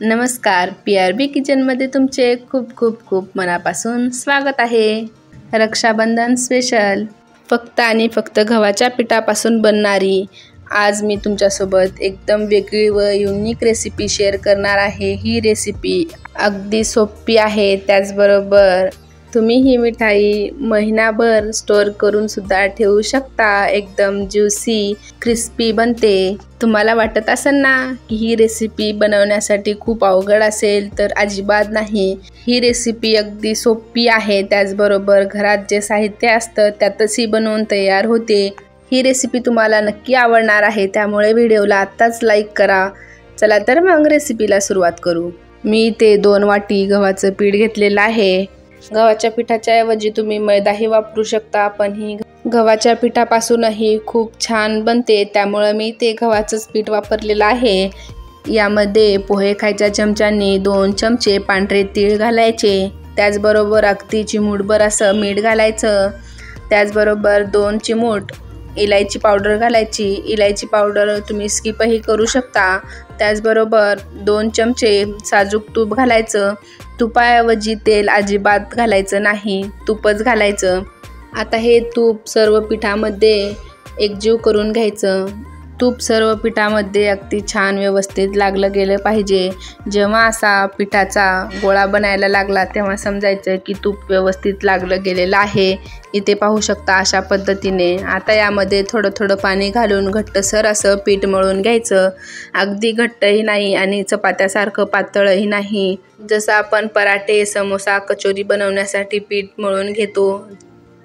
नमस्कार, PRB किचनमध्ये तुमचे खूप खूप खूप मनापासून स्वागत आहे। रक्षाबंधन स्पेशल फक्त आणि फक्त गव्हाच्या पिठापासून बनणारी आज मी तुमच्यासोबत एकदम वेगळी व युनिक रेसिपी शेअर करणार आहे। ही रेसिपी अगदी सोपी आहे, त्याचबरोबर तुम्ही ही मिठाई महिनाभर स्टोर करून सुद्धा ठेवू शकता। एकदम ज्युसी क्रिस्पी बनते। तुम्हाला वाटत असेल ना की ही रेसिपी बनवण्यासाठी खूप अवघड असेल, तर अजिबात नाही। ही रेसिपी अगदी सोपी आहे, त्याचबरोबर घरात जे साहित्य असतं त्यातच ही बनवून तयार होते। ही रेसिपी तुम्हाला नक्की आवडणार आहे, त्यामुळे व्हिडिओला आत्ताच लाईक करा। चला तर मग रेसिपीला सुरुवात करू। मी ते 2 वाटी गव्हाचं पीठ घेतलेलं आहे। गव्हाच्या पिठाच्या ऐवजी तुम्ही मैदाही वापरू शकता, पण ही गव्हाच्या पिठापासूनही खूप छान बनते, त्यामुळे मी ते गव्हाचंच पीठ वापरलेलं आहे। यामध्ये पोहे खायच्या चमच्याने 2 चमचे पांढरे तीळ घालायचे, त्याचबरोबर अगदी चिमूटभर असं मीठ घालायचं, त्याचबरोबर 2 चिमूट इलायची पावडर घालायची। इलायची पावडर तुम्ही स्किपही करू शकता। त्याचबरोबर 2 चमचे साजूक तूप घालायचं। तुपाऐवजी तेल अजिबात घालायचं नाही, तूपच घालायचं। आता हे तूप सर्व पिठामध्ये एकजीव करून घ्यायचं। तूप सर्व पिठामध्ये अगदी छान व्यवस्थित लागलं गेलं पाहिजे। जेव्हा असा पिठाचा गोळा बनायला लागला तेव्हा समजायचं की तूप व्यवस्थित लागलं गेलेलं आहे। इथे पाहू शकता अशा पद्धतीने। आता यामध्ये थोडं थोडं पाणी घालून घट्टसर असं पीठ मळून घ्यायचं। अगदी घट्टही नाही आणि चपात्यासारखं पातळही नाही। जसं आपण पराठे, समोसा, कचोरी बनवण्यासाठी पीठ मळून घेतो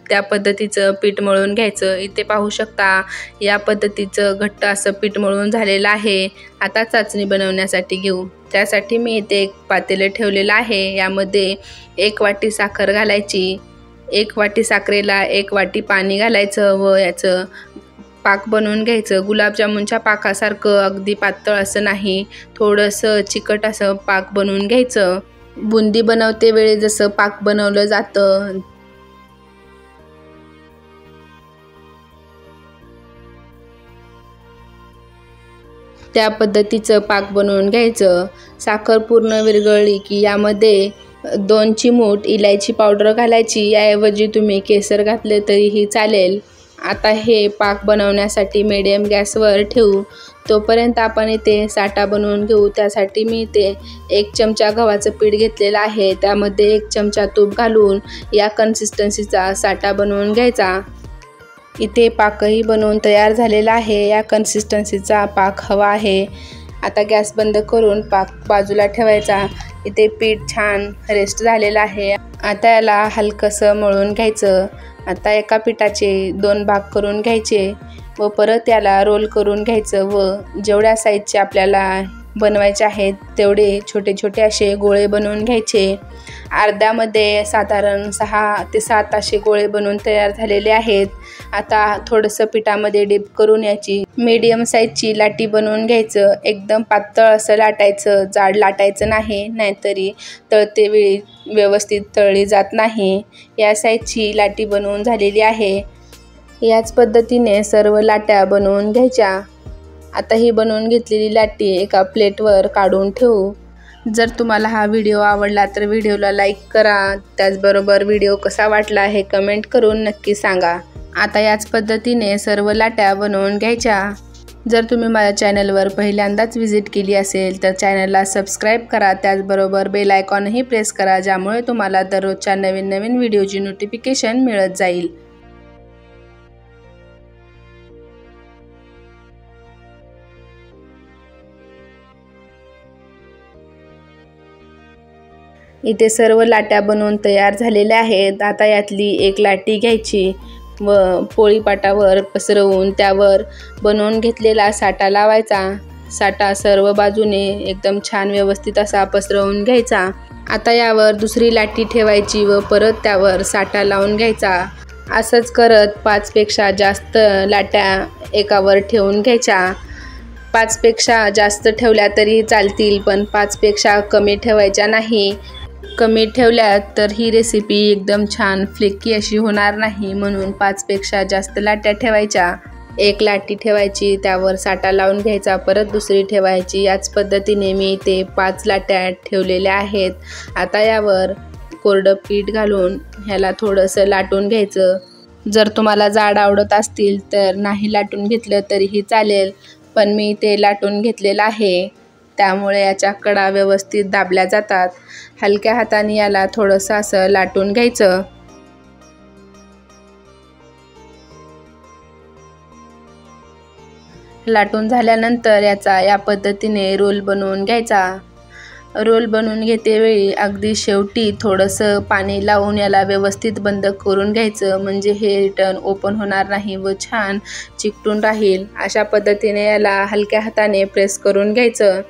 त्या पद्धतीचं पीठ मळून घ्यायचं। इथे पाहू शकता या पद्धतीचं घट्ट असं पीठ मळून झालेलं आहे। आता चाचणी बनवण्यासाठी घेऊ। त्यासाठी मी इथे एक पातेलं ठेवलेलं आहे। यामध्ये 1 वाटी साखर घालायची। 1 वाटी साखरेला 1 वाटी पाणी घालायचं व याचं पाक बनवून घ्यायचं। गुलाबजामुनच्या पाकासारखं अगदी पातळ असं नाही, थोडंसं चिकट असं पाक बनवून घ्यायचं। बुंदी बनवते वेळी जसं पाक बनवलं जातं त्या पद्धतीचं पाक बनवून घ्यायचं। साखर पूर्ण विरघळली की यामध्ये 2 चिमूट इलायची पावडर घालायची। याऐवजी तुम्ही केसर घातले तरीही चालेल। आता हे पाक बनवण्यासाठी मीडियम गॅसवर ठेवू। तोपर्यंत आपण इथे साठा बनवून घेऊ। त्यासाठी मी इथे 1 चमचा गव्हाचं पीठ घेतलेलं आहे, त्यामध्ये 1 चमचा तूप घालून या कन्सिस्टन्सीचा साठा बनवून घ्यायचा। इथे पाकही बनवून तयार झालेला आहे। या कन्सिस्टन्सीचा पाक हवा आहे। आता गॅस बंद करून पाक बाजूला ठेवायचा। इथे पीठ छान रेस्ट झालेलं आहे। आता याला हलकंसं मळून घ्यायचं। आता एका पिठाचे 2 भाग करून घ्यायचे व परत याला रोल करून घ्यायचं व जेवढ्या साईजचे आपल्याला बनवायचे आहेत तेवढे छोटे छोटे असे गोळे बनवून घ्यायचे। अर्ध्यामध्ये साधारण 6 ते 7 असे गोळे बनवून तयार झालेले आहेत। आता थोडंसं पिठामध्ये डीप करून याची मीडियम साईजची लाटी बनवून घ्यायचं। एकदम पातळ असं लाटायचं, जाड लाटायचं नाही, नाहीतरी तळते वेळी व्यवस्थित तळली जात नाही। या साईजची लाटी बनवून झालेली आहे। याच पद्धतीने सर्व लाट्या बनवून घ्यायच्या। आता ही बनवून घेतलेली लाटी एका प्लेटवर काढून ठेवू। जर तुम्हाला हा व्हिडिओ आवडला तर व्हिडिओला लाईक करा, त्याचबरोबर व्हिडिओ कसा वाटला हे कमेंट करून नक्की सांगा। आता याच पद्धतीने सर्व लाट्या बनवून घ्यायच्या। जर तुम्ही माझ्या चॅनलवर पहिल्यांदाच व्हिजिट केली असेल तर चॅनलला सबस्क्राईब करा, त्याचबरोबर बेल आयकॉनही प्रेस करा, ज्यामुळे तुम्हाला दररोजच्या नवीन नवीन व्हिडिओची नोटिफिकेशन मिळत जाईल। इथे सर्व लाट्या बनवून तयार झालेल्या आहेत। आता यातली एक लाटी घ्यायची व पोळीपाटावर पसरवून त्यावर बनवून घेतलेला साठा लावायचा। साठा सर्व बाजूने एकदम छान व्यवस्थित असा पसरवून घ्यायचा। आता यावर दुसरी लाटी ठेवायची व परत त्यावर साठा लावून घ्यायचा। असंच करत 5 पेक्षा जास्त लाट्या एकावर ठेवून घ्यायच्या। 5 पेक्षा जास्त ठेवल्या तरी चालतील, पण 5 पेक्षा कमी ठेवायच्या नाही। कमी ठेवल्यात तर ही रेसिपी एकदम छान फ्लेकी अशी होणार नाही, म्हणून 5 पेक्षा जास्त लाट्या ठेवायच्या। एक लाटी ठेवायची, त्यावर साठा लावून घ्यायचा, परत दुसरी ठेवायची. याच पद्धतीने मी ते 5 लाट्या ठेवलेल्या आहेत. आता यावर कोरडं पीठ घालून ह्याला थोडंसं लाटून घ्यायचं. जर तुम्हाला जाड आवडत असतील तर नाही लाटून घेतलं तरीही चालेल, पण मी ते लाटून घेतलेलं आहे, त्यामुळे याच्या कडा व्यवस्थित दाबल्या जातात. हलक्या हाताने याला थोडंसं असं लाटून घ्यायचं. लाटून झाल्यानंतर याचा या पद्धतीने रोल बनवून घ्यायचा. रोल बनवून घेतेवेळी अगदी शेवटी थोडंसं पाणी लावून याला व्यवस्थित बंद करून घ्यायचं, म्हणजे हे रिटर्न ओपन होणार नाही व छान चिकटून राहील. अशा पद्धतीने याला हलक्या हाताने प्रेस करून घ्यायचं.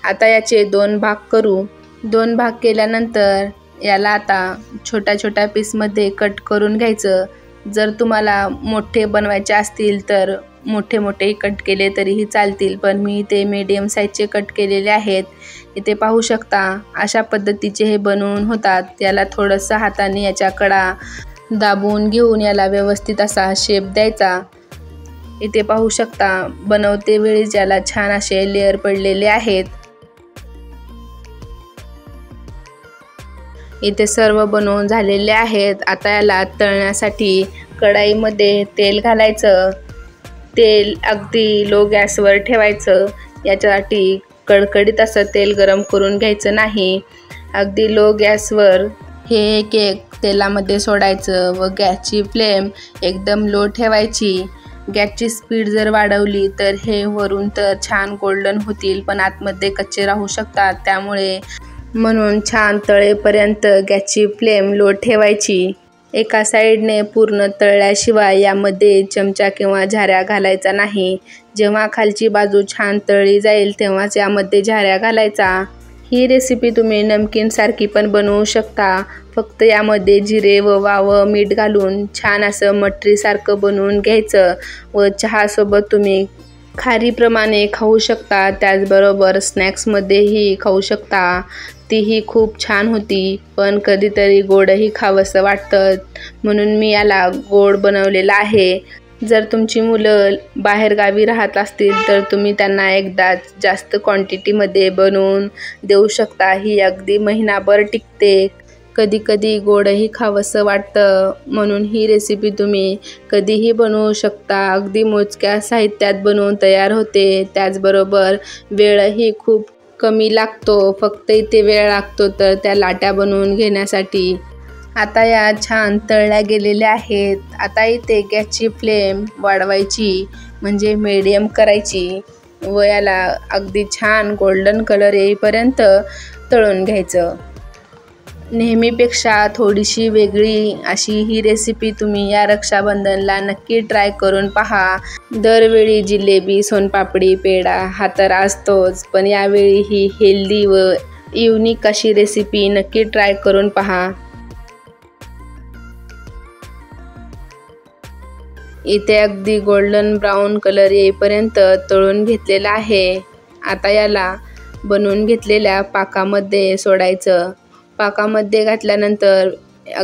आता याचे 2 भाग करू. 2 भाग केल्यानंतर याला आता छोट्या छोट्या पीसमध्ये कट करून घ्यायचं. जर तुम्हाला मोठे बनवायचे असतील तर मोठे मोठे कट केले तरीही चालतील, पण मी ते मीडियम साईजचे कट केलेले आहेत. इथे पाहू शकता अशा पद्धतीचे हे बनवून होतात. याला थोडंसं हाताने याच्या कडा दाबून घेऊन याला व्यवस्थित असा शेप द्यायचा. इथे पाहू शकता बनवते वेळी याला छान असे लेयर पडलेले आहेत. इथे सर्व बनवून झालेले आहेत. आता याला तळण्यासाठी कढाईमध्ये तेल घालायचं. तेल अगदी लो गॅसवर ठेवायचं. याच्यासाठी कडकडीत असं तेल गरम करून घ्यायचं नाही. अगदी लो गॅसवर हे एक तेलामध्ये सोडायचं व गॅसची फ्लेम एकदम लो ठेवायची. गॅसची स्पीड जर वाढवली तर हे वरून तर छान गोल्डन होतील, पण आतमध्ये कच्चे राहू शकतात. त्यामुळे म्हणून छान तळेपर्यंत गॅसची फ्लेम लो ठेवायची. एका साईडने पूर्ण तळल्याशिवाय यामध्ये चमचा किंवा झाऱ्या घालायचा नाही. जेव्हा खालची बाजू छान तळली जाईल तेव्हाच यामध्ये झाऱ्या घालायचा. ही रेसिपी तुम्ही नमकीनसारखी पण बनवू शकता. फक्त यामध्ये जिरे व वाव मीठ घालून छान असं मटरीसारखं बनवून घ्यायचं व चहासोबत तुम्ही खारीप्रमाणे खाऊ शकता. त्याचबरोबर स्नॅक्समध्येही खाऊ शकता. तीही खूप छान होती, पण कधीतरी गोडही खावंसं वाटतं, म्हणून मी याला गोड बनवलेलं आहे. जर तुमची मुलं बाहेरगावी राहत असतील तर तुम्ही त्यांना एकदा जास्त क्वांटिटीमध्ये बनवून देऊ शकता. ही अगदी महिनाभर टिकते. कधी कधी गोडही खावंसं वाटतं, म्हणून ही रेसिपी तुम्ही कधीही बनवू शकता. अगदी मोजक्या साहित्यात बनवून तयार होते. त्याचबरोबर वेळही खूप कमी लागतो. फक्त इथे वेळ लागतो तर त्या लाट्या बनवून घेण्यासाठी. आता या छान तळल्या गेलेल्या आहेत. आता इथे गॅसची फ्लेम वाढवायची, म्हणजे मीडियम करायची व याला अगदी छान गोल्डन कलर येईपर्यंत तळून घ्यायचं. नेहमीपेक्षा थोडीशी वेगळी अशी ही रेसिपी तुम्ही या रक्षाबंधनला नक्की ट्राय करून पहा. दरवेळी जिलेबी, सोनपापडी, पेढा हा तर असतोच, पण यावेळी ही हेल्दी व युनिक अशी रेसिपी नक्की ट्राय करून पहा. इथे अगदी गोल्डन ब्राऊन कलर येईपर्यंत तळून घेतलेला आहे. आता याला बनवून घेतलेल्या पाकामध्ये सोडायचं. पाकामध्ये घातल्यानंतर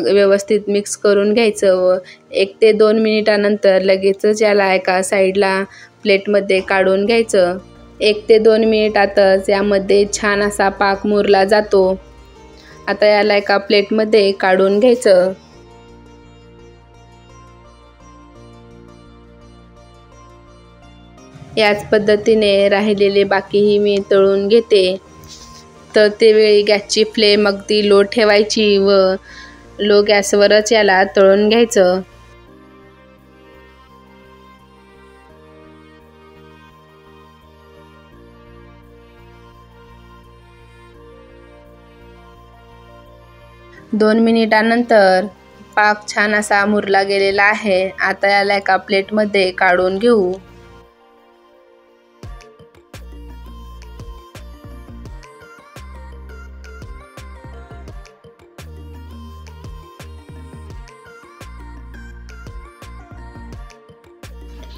व्यवस्थित मिक्स करून घ्यायचं व 1 ते 2 मिनिटानंतर लगेचच याला एका साईडला प्लेटमध्ये काढून घ्यायचं. 1 ते 2 मिनिटातच यामध्ये छान असा पाक मुरला जातो. आता याला एका प्लेटमध्ये काढून घ्यायचं. याच पद्धतीने राहिलेले बाकीही मी तळून घेते. तर त्यावेळी गॅसची फ्लेम अगदी लो ठेवायची व लो गॅसवरच याला तळून घ्यायचं. दोन मिनिटानंतर पाक छान असा मुरला गेलेला आहे. आता याला एका प्लेटमध्ये काढून घेऊ.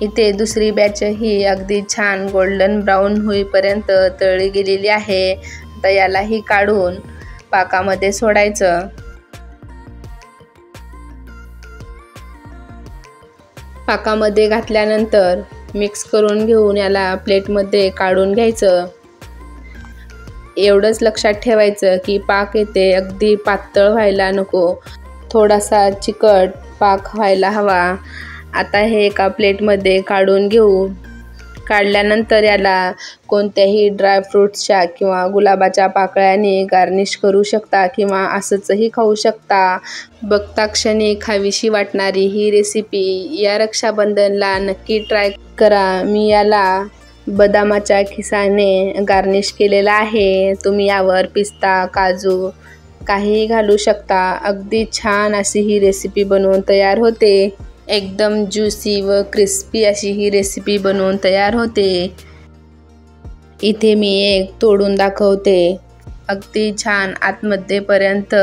इथे दुसरी बॅच ही अगदी छान गोल्डन ब्राऊन होईपर्यंत तळली गेलेली आहे. आता यालाही काढून पाकामध्ये सोडायचं. पाकामध्ये घातल्यानंतर मिक्स करून घेऊन याला प्लेटमध्ये काढून घ्यायचं। एवढंच लक्षात ठेवायचं की पाक येते अगदी पातळ व्हायला नको, थोडासा चिकट पाक व्हायला हवा। आता हे एका प्लेटमध्ये काढून घेऊ। काढल्यानंतर याला कोणत्याही ड्रायफ्रूट्सच्या किंवा गुलाबाच्या पाकळ्याने गार्निश करू शकता किंवा असंचही खाऊ शकता। बघता क्षणी खावीशी वाटणारी ही रेसिपी या रक्षाबंधनला नक्की ट्राय करा। मी याला बदामाच्या खिसाने गार्निश केलेला आहे। तुम्ही यावर पिस्ता, काजू काहीही घालू शकता। अगदी छान अशी ही रेसिपी बनवून तयार होते। एकदम ज्युसी व क्रिस्पी अशी ही रेसिपी बनवून तयार होते। इथे मी एक तोडून दाखवते। अगदी छान आतमध्येपर्यंत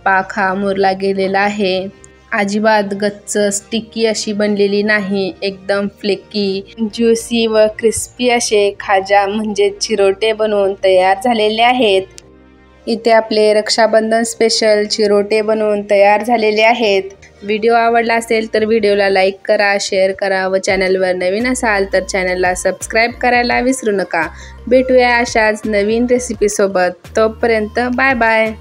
पाक हा मुरला गेलेला आहे। अजिबात गच्च स्टिकी अशी बनलेली नाही, एकदम फ्लेकी, ज्युसी व क्रिस्पी असे खाजा म्हणजे चिरोटे बनवून तयार झालेले आहेत। इथे आपले रक्षाबंधन स्पेशल चिरोटे बनवून तयार झालेले आहेत। व्हिडिओ आवडला असेल तर व्हिडिओला लाईक करा, शेअर करा व चॅनलवर नवीन असाल तर चॅनलला सबस्क्राईब करायला विसरू नका। भेटूया अशाच नवीन रेसिपीसोबत। तोपर्यंत बाय बाय।